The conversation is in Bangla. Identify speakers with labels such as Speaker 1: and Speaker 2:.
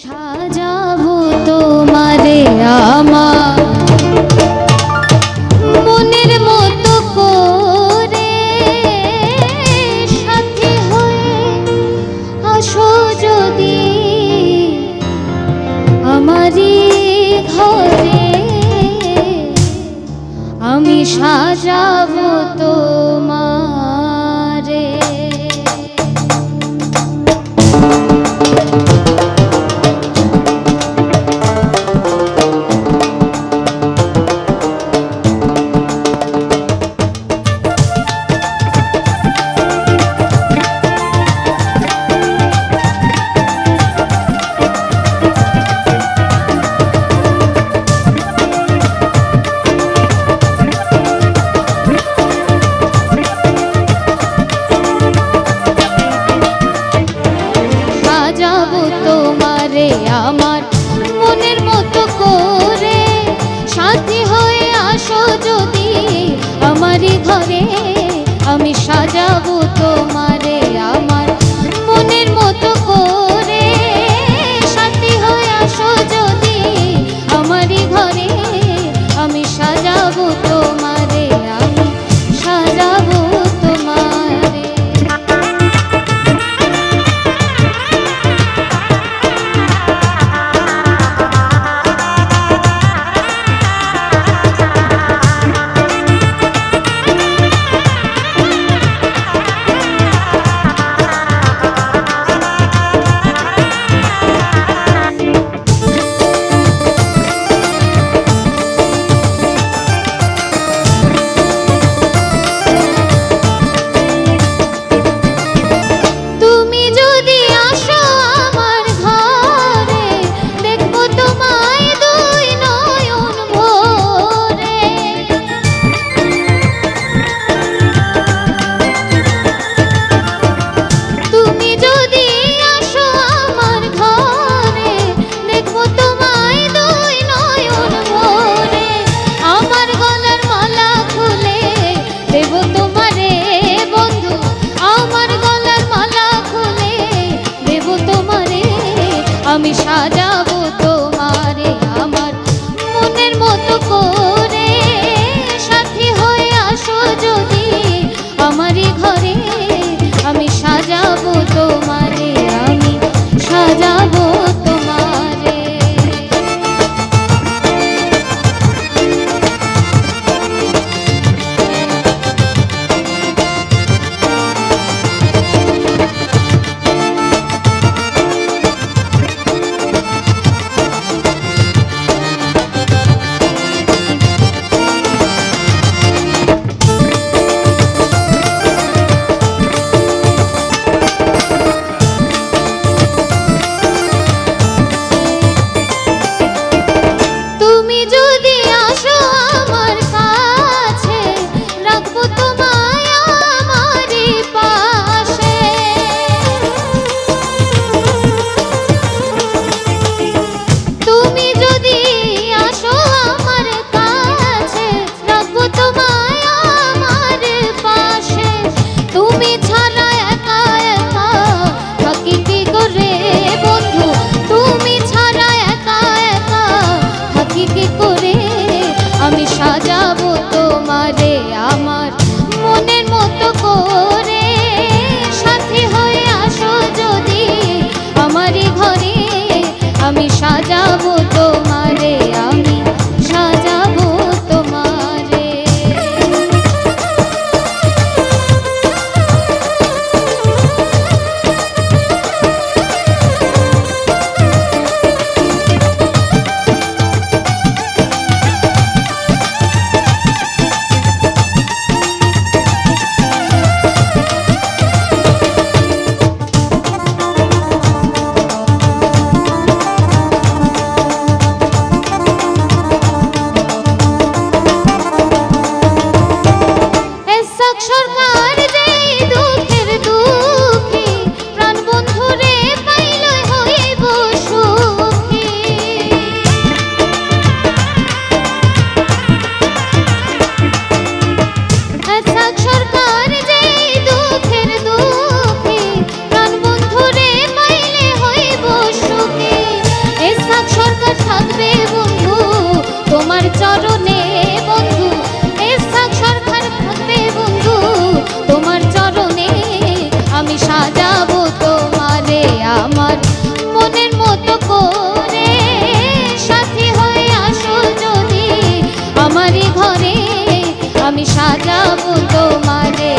Speaker 1: সাজাবো তোমারে আমার মনের মতো করে, সাথী হয়ে আসো যদি আমারই ঘরে, আমি সাজাবো তোমারে। তোমারে আমার মনের মতো করে, সাথী হয়ে আসো যদি আমারই ঘরে, আমি সাজাবো তোমারে আমার মনের মতো করে, সাথী হয়ে আসো যদি আমারই ঘরে, আমি সাজাবো তোমারে, আমি সাজাবো তোমারে। আমি সাজাবো তোমারে আমার মনের মতো করে, সাথী হয়ে আসো যদি আমারই ঘরে, আমি সাজাবো তোমারে, আমি সাজাবো তোমারে। আমি সাজাবো তোমারে আমার মনের মতো করে। সাথী হয়ে আসো যদি আমারই ঘরে, আমি সাজাবো তোমারে